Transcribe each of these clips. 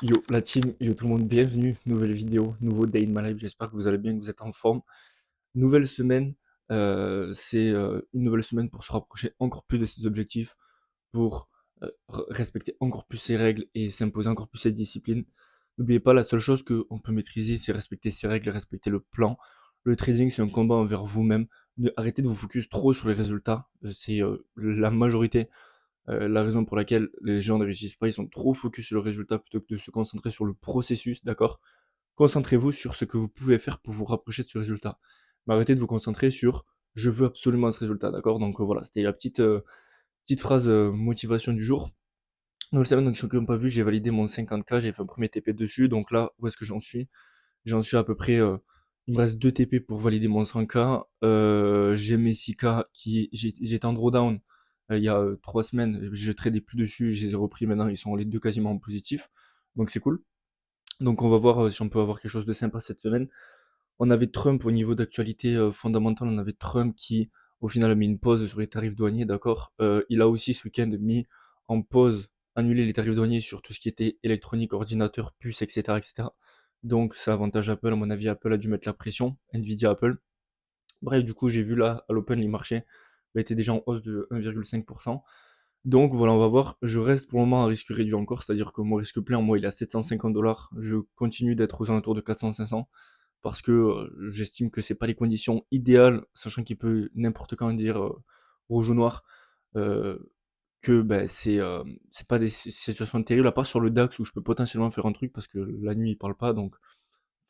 Yo la team, yo tout le monde, bienvenue, nouvelle vidéo, nouveau day in my life, j'espère que vous allez bien, que vous êtes en forme. Nouvelle semaine, c'est une nouvelle semaine pour se rapprocher encore plus de ses objectifs, pour respecter encore plus ses règles et s'imposer encore plus cette discipline. N'oubliez pas, la seule chose qu'on peut maîtriser, c'est respecter ses règles, respecter le plan. Le trading, c'est un combat envers vous-même. Arrêtez de vous focus trop sur les résultats, c'est la majorité la raison pour laquelle les gens ne réussissent pas, ils sont trop focus sur le résultat plutôt que de se concentrer sur le processus, d'accord? Concentrez-vous sur ce que vous pouvez faire pour vous rapprocher de ce résultat. Mais arrêtez de vous concentrer sur je veux absolument ce résultat, d'accord? Donc voilà, c'était la petite phrase motivation du jour. Donc, le donc ceux qui n'ont pas vu, j'ai validé mon 50K, j'ai fait un premier TP dessus. Donc là, où est-ce que j'en suis? J'en suis à peu près. Il me reste 2 TP pour valider mon 100K. J'ai mes 6K qui. J'étais en drawdown il y a 3 semaines. Je tradais plus dessus. Je les ai repris maintenant. Ils sont les deux quasiment en positif. Donc c'est cool. Donc on va voir si on peut avoir quelque chose de sympa cette semaine. On avait Trump au niveau d'actualité fondamentale. On avait Trump qui, au final, a mis une pause sur les tarifs douaniers. D'accord. Il a aussi ce week-end mis en pause, annulé les tarifs douaniers sur tout ce qui était électronique, ordinateur, puce, etc., etc. Donc ça avantage Apple, à mon avis, Apple a dû mettre la pression, Nvidia, Apple. Bref, du coup, j'ai vu là, à l'Open, les marchés étaient déjà en hausse de 1,5%. Donc voilà, on va voir. Je reste pour le moment à risque réduit encore, c'est-à-dire que mon risque plein, moi, il est à 750 $. Je continue d'être aux alentours de 400-500 parce que j'estime que c'est pas les conditions idéales, sachant qu'il peut n'importe quand dire rouge ou noir. Euh, que ben, c'est pas des situations terribles, à part sur le DAX où je peux potentiellement faire un truc parce que la nuit il parle pas, donc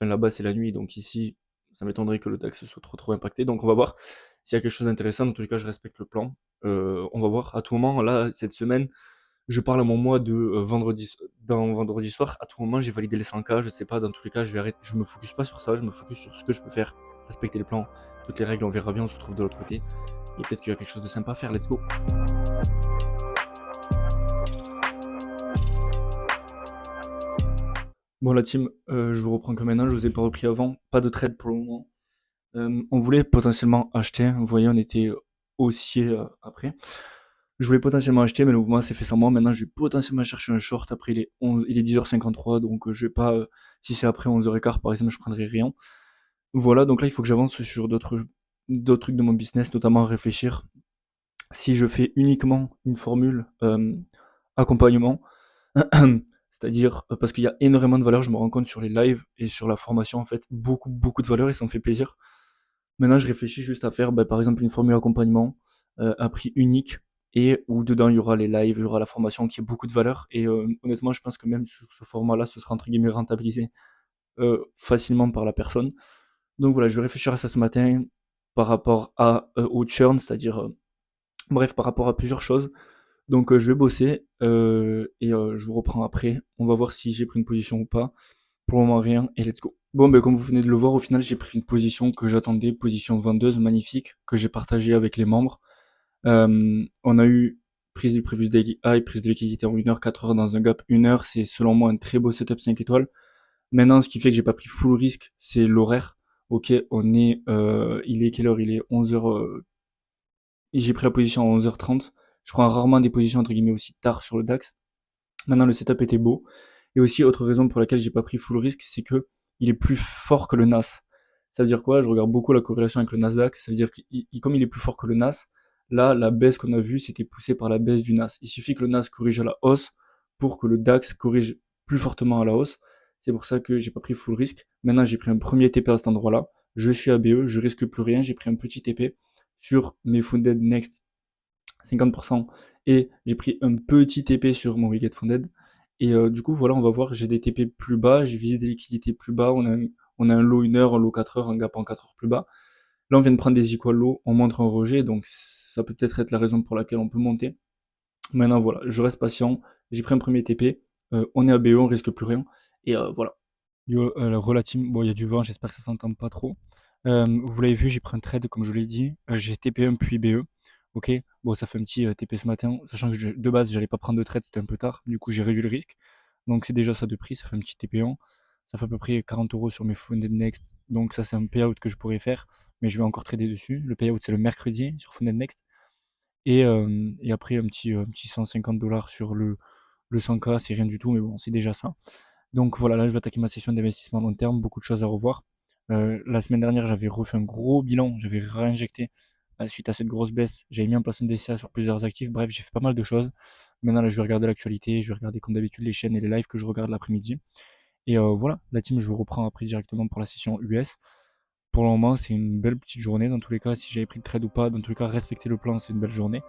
enfin, là-bas c'est la nuit, donc ici ça m'étonnerait que le DAX soit trop impacté. Donc on va voir s'il y a quelque chose d'intéressant. Dans tous les cas, je respecte le plan. On va voir. À tout moment, là, cette semaine, je parle à mon mois de vendredi soir. À tout moment, j'ai validé les 100K. Je sais pas, dans tous les cas, je vais arrêter. Je me focus pas sur ça, je me focus sur ce que je peux faire. Respecter le plan, toutes les règles, on verra bien, on se retrouve de l'autre côté. Et peut-être qu'il y a quelque chose de sympa à faire. Let's go. Bon, la team, je vous reprends comme maintenant, je vous ai pas repris avant, pas de trade pour le moment. On voulait potentiellement acheter, vous voyez, on était haussier après. Je voulais potentiellement acheter, mais le mouvement s'est fait sans moi. Maintenant, je vais potentiellement chercher un short. Après, il est 10h53, donc je vais pas. Si c'est après 11h15, par exemple, je prendrai rien. Voilà, donc là, il faut que j'avance sur d'autres trucs de mon business, notamment réfléchir. Si je fais uniquement une formule accompagnement, c'est-à-dire parce qu'il y a énormément de valeur, je me rends compte sur les lives et sur la formation en fait, beaucoup de valeur et ça me fait plaisir. Maintenant, je réfléchis juste à faire par exemple une formule accompagnement à prix unique et où dedans il y aura les lives, il y aura la formation qui a beaucoup de valeur et honnêtement, je pense que même sur ce format-là, ce sera entre guillemets rentabilisé facilement par la personne. Donc voilà, je vais réfléchir à ça ce matin par rapport au churn, c'est-à-dire bref, par rapport à plusieurs choses. Donc je vais bosser et je vous reprends après. On va voir si j'ai pris une position ou pas. Pour le moment rien et let's go. Bon comme vous venez de le voir, au final j'ai pris une position que j'attendais, position vendeuse magnifique, que j'ai partagée avec les membres. On a eu prise du previous daily high, prise de liquidité en 1 heure, 4 heures dans un gap 1 heure, c'est selon moi un très beau setup 5 étoiles. Maintenant ce qui fait que j'ai pas pris full risque, c'est l'horaire. Ok, il est quelle heure? Il est 11 heures. J'ai pris la position à 11h30. Je prends rarement des positions entre guillemets aussi tard sur le DAX. Maintenant, le setup était beau. Et aussi, autre raison pour laquelle j'ai pas pris full risque, c'est que il est plus fort que le NAS. Ça veut dire quoi? Je regarde beaucoup la corrélation avec le Nasdaq. Ça veut dire que comme il est plus fort que le NAS, là, la baisse qu'on a vue, c'était poussé par la baisse du NAS. Il suffit que le NAS corrige à la hausse pour que le DAX corrige plus fortement à la hausse. C'est pour ça que j'ai pas pris full risque. Maintenant, j'ai pris un premier TP à cet endroit-là. Je suis ABE, je risque plus rien. J'ai pris un petit TP sur mes Funded Next 50% et j'ai pris un petit TP sur mon Wicked Funded. Et du coup, voilà, on va voir, j'ai des TP plus bas, j'ai visé des liquidités plus bas, on a un low 1 heure, un low 4 heures, un gap en 4 heures plus bas. Là, on vient de prendre des equal low, on montre un rejet, donc ça peut peut-être être la raison pour laquelle on peut monter. Maintenant, voilà, je reste patient, j'ai pris un premier TP, on est à BE, on risque plus rien, et voilà. Relative, bon, il y a du vent, j'espère que ça s'entend pas trop. Vous l'avez vu, j'ai pris un trade, comme je l'ai dit. J'ai TP1 puis BE. Ok, bon, ça fait un petit TP ce matin, sachant que de base, j'allais pas prendre de trade, c'était un peu tard. Du coup, j'ai réduit le risque. Donc, c'est déjà ça de prix, ça fait un petit TP1. Ça fait à peu près 40 € sur mes Funded Next. Donc, ça, c'est un payout que je pourrais faire, mais je vais encore trader dessus. Le payout, c'est le mercredi sur Funded Next. Et après, un petit 150 $ sur le 100K, c'est rien du tout, mais bon, c'est déjà ça. Donc voilà, là je vais attaquer ma session d'investissement long terme, beaucoup de choses à revoir. La semaine dernière, j'avais refait un gros bilan, j'avais réinjecté suite à cette grosse baisse. J'avais mis en place un DCA sur plusieurs actifs. Bref, j'ai fait pas mal de choses. Maintenant, là, je vais regarder l'actualité, je vais regarder comme d'habitude les chaînes et les lives que je regarde l'après-midi. Et voilà, la team, je vous reprends après directement pour la session US. Pour le moment, c'est une belle petite journée. Dans tous les cas, si j'avais pris le trade ou pas, dans tous les cas, respecter le plan, c'est une belle journée.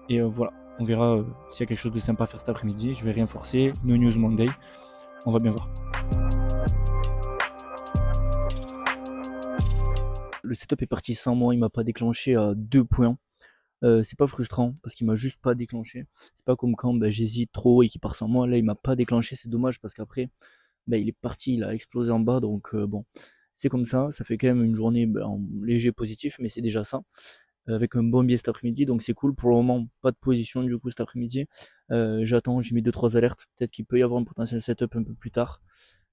Et voilà, on verra s'il y a quelque chose de sympa à faire cet après-midi. Je vais rien forcer. No News Monday. On va bien voir. Le setup est parti sans moi, il m'a pas déclenché à 2 points. C'est pas frustrant parce qu'il m'a juste pas déclenché. C'est pas comme quand j'hésite trop et qu'il part sans moi. Là, il m'a pas déclenché, c'est dommage parce qu'après, il est parti, il a explosé en bas. Donc bon, c'est comme ça fait quand même une journée en léger positif, mais c'est déjà ça. Avec un bon biais cet après-midi, donc c'est cool. Pour le moment, pas de position du coup cet après-midi. J'attends, j'ai mis 2-3 alertes. Peut-être qu'il peut y avoir un potentiel setup un peu plus tard.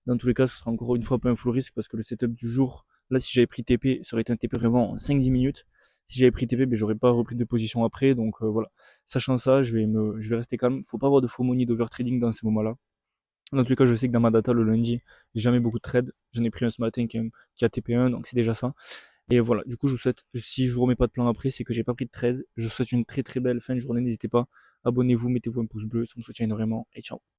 Dans tous les cas, ce sera encore une fois pas un full risque parce que le setup du jour, là, si j'avais pris TP, ça aurait été un TP vraiment en 5-10 minutes. Si j'avais pris TP, j'aurais pas repris de position après. Donc voilà. Sachant ça, je vais rester calme. Faut pas avoir de faux money d'overtrading dans ces moments-là. Dans tous les cas, je sais que dans ma data le lundi, j'ai jamais beaucoup de trades. J'en ai pris un ce matin qui a TP1, donc c'est déjà ça. Et voilà, du coup, je vous souhaite, si je vous remets pas de plan après, c'est que j'ai pas pris de trade. Je vous souhaite une très très belle fin de journée. N'hésitez pas, abonnez-vous, mettez-vous un pouce bleu, ça me soutient énormément. Et ciao.